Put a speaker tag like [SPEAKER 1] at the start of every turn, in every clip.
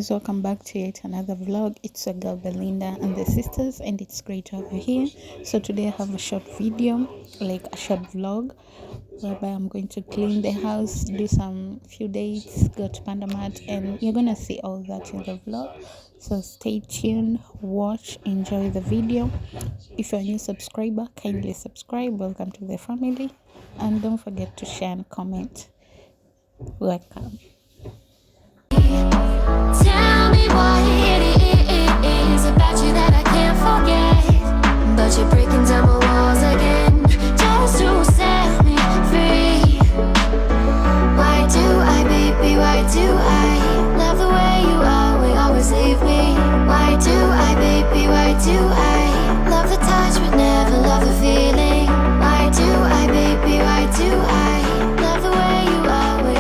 [SPEAKER 1] guys, welcome back to yet another vlog. It's your girl Belinda and the sisters, and it's great to have you here. So today I have a short video, like a short vlog, whereby I'm going to clean the house, do some few dates, go to Pandamat, and you're gonna see all that in the vlog. So stay tuned, watch, enjoy the video. If you're a new subscriber, kindly subscribe. Welcome to the family, and don't forget to share and comment. Welcome.
[SPEAKER 2] Tell me what it is about you that I can't forget, but you're breaking down my walls again just to set me free. Why do I, baby, why do I love the way you always leave me? Why do I, baby, why do I love the touch but never love the feeling? Why do I, baby, why do I love the way you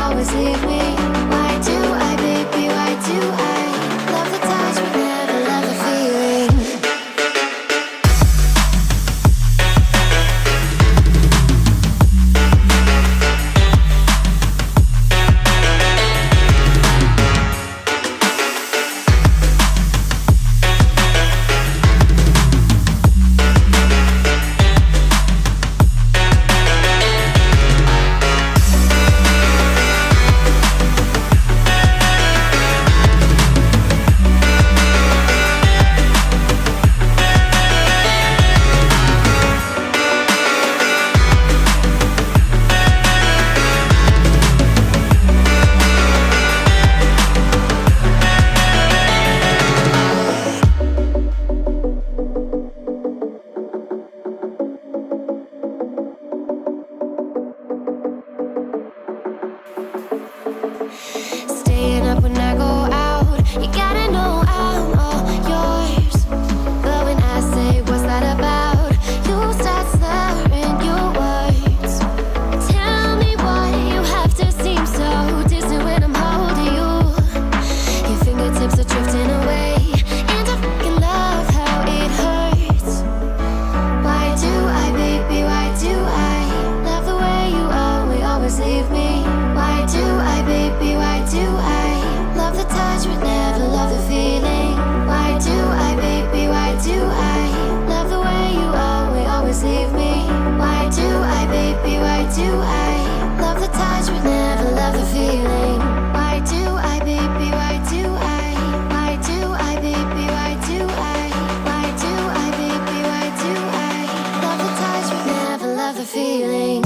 [SPEAKER 2] always leave me? Why do I, baby, why do I love the touch but never love the feeling? Staying up when I go out, you gotta know I'm all yours. But when I say what's that about, you start slurring your words. Tell me why you have to seem so distant when I'm holding you. Your fingertips are drifting away, and I fucking love how it hurts. Why do I, baby, why do I love the way you always leave me? Why do I, baby, why do I love the touch but never love the feeling? Why do I, baby, why do I love the way you always leave me? Why do I, baby, why do I love the touch but never love the feeling? Why do I, baby, why do I do I, baby, why do I do I, baby, why do I love the touch but never love the feeling?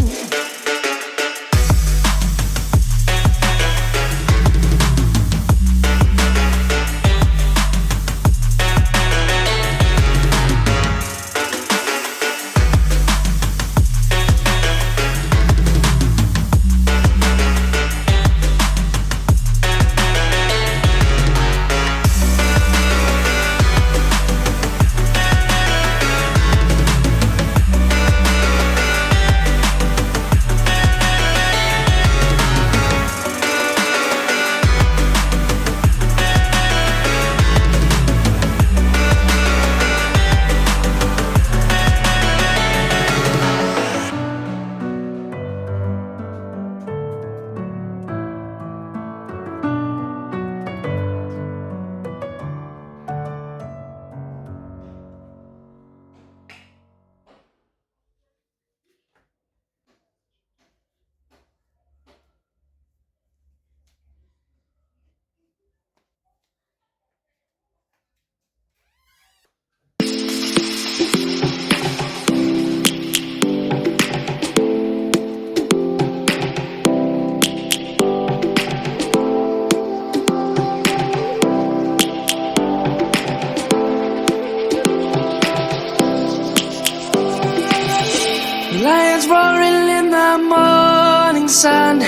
[SPEAKER 3] Lions roaring in the morning sun,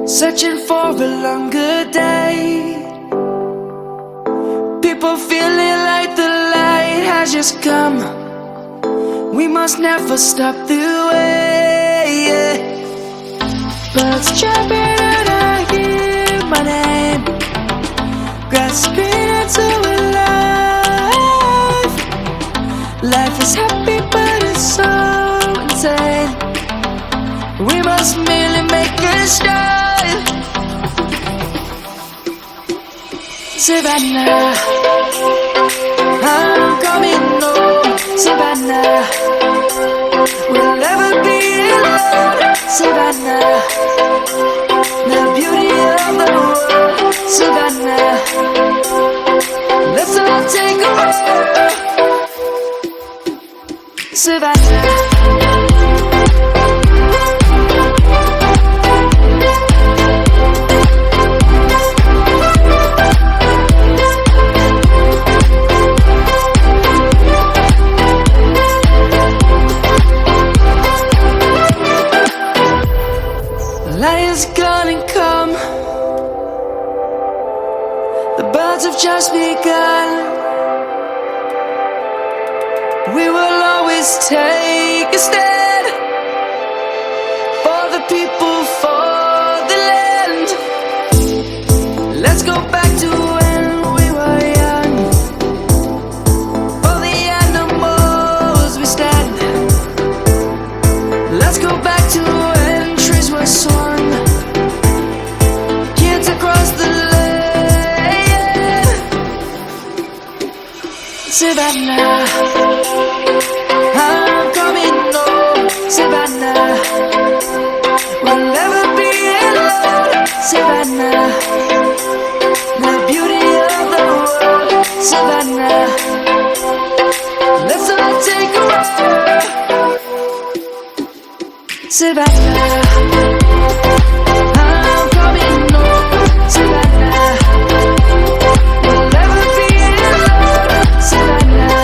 [SPEAKER 3] searching for a longer day. People feeling like the light has just come. We must never stop the way. Birds chirping and I hear my name, grasping into a life. Life is happy but it's so insane. We must merely make a start. Savannah, I'm coming home. Savannah, we'll never be alone. Savannah, the beauty of the world. Savannah, let's all take a walk. Savannah. Light is gonna come. The birds have just begun. We will always take a stand for the people, for the land. Let's go back to when we were young. For the animals we stand. Let's go back to when trees were swung. Kids across the land. Savannah, I'm coming home. Savannah, we'll never be alone. Savannah, the beauty of the world. Savannah, let's all take a walk. Savannah, I'm coming home. Savannah, we'll never be alone. Savannah,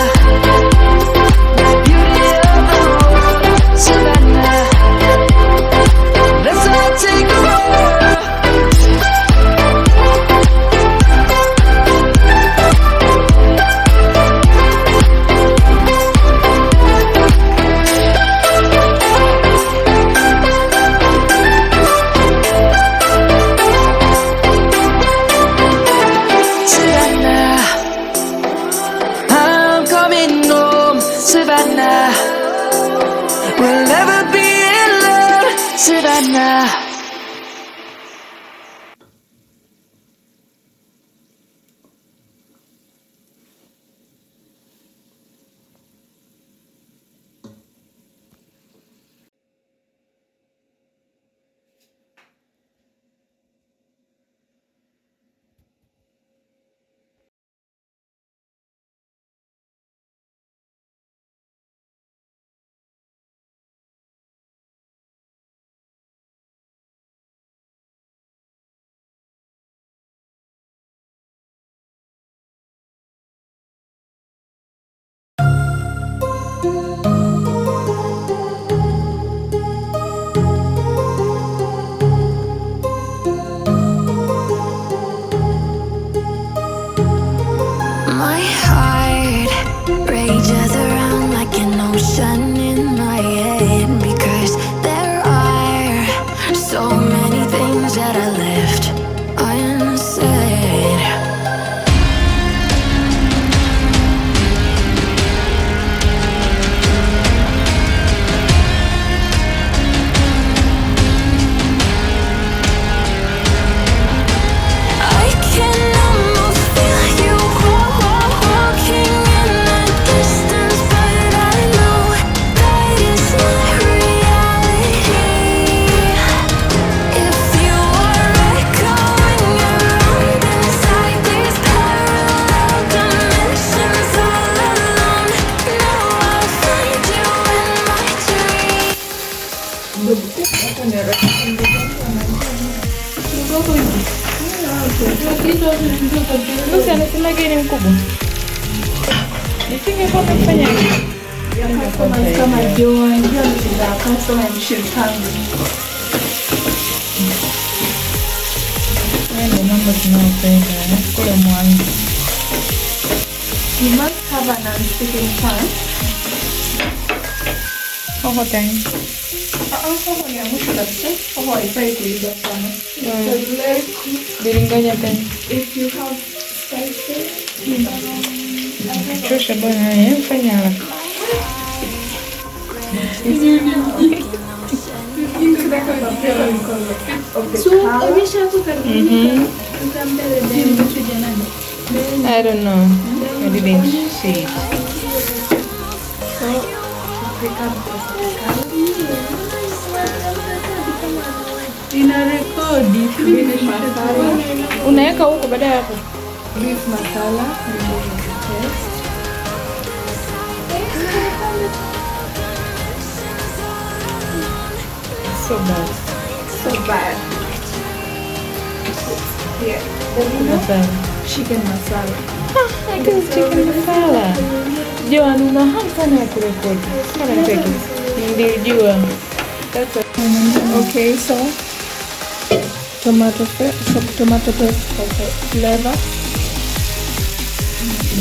[SPEAKER 3] the beauty of the world. Savannah, let's all take a walk. Savannah, I'm coming home. Savannah, we'll never be alone. Savannah.
[SPEAKER 2] My heart rages around like an ocean in my head, because there are so many things that I left unsaid. I can almost feel you walking in the distance, but I know that it's not reality. If you are echoing around inside these parallel dimensions all alone, know I'll find you in my dreams.
[SPEAKER 1] Lucy anasema gani mkubwa? Nisingekuwa kufanya kama Joan, za customer mshirikangu. Ndio mambo tunayopenda kule mwanzo. You must have an unspeaking fan. How time? Hapo ni mwisho kabisa. Hapo haifai kuiba sana. Biringanya tena. If you have spices, chosha bwana, fanya haraka. So, obisha kuka. Nitambele deni tujanani. I don't know. I didn't see it. Ina rekodi unaweka huko baada ya beef masala. So bad. Yeah, masala. Chicken masala. I got chicken masala. Joan, una hamu sana ya kurekodi. Come and take it. Nilijua. Okay, so tomato paste flavor.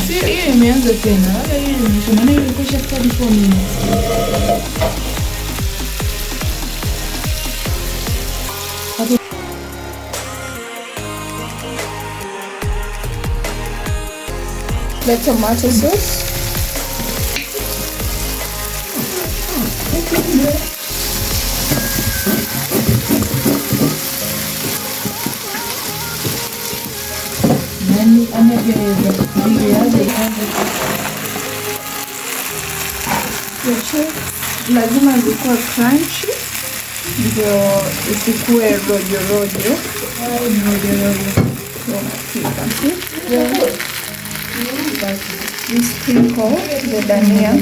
[SPEAKER 1] Sio hiyo imeanza tena. Wala hiyo maana ilikuwa shafika before minutes. The tomato sauce. Lazima zikuwe crunchy ndio isikuwe rojo rojo. We sprinkle the dania.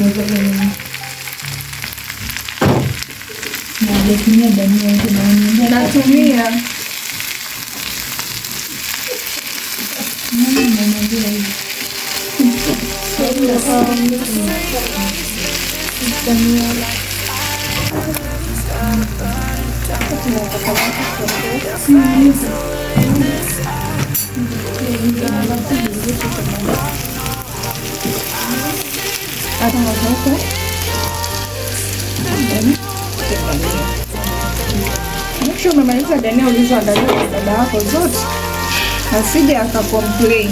[SPEAKER 1] Natumia Make sure umemaliza dania ulizoandalia kwa dada yako zote, asije akacomplain.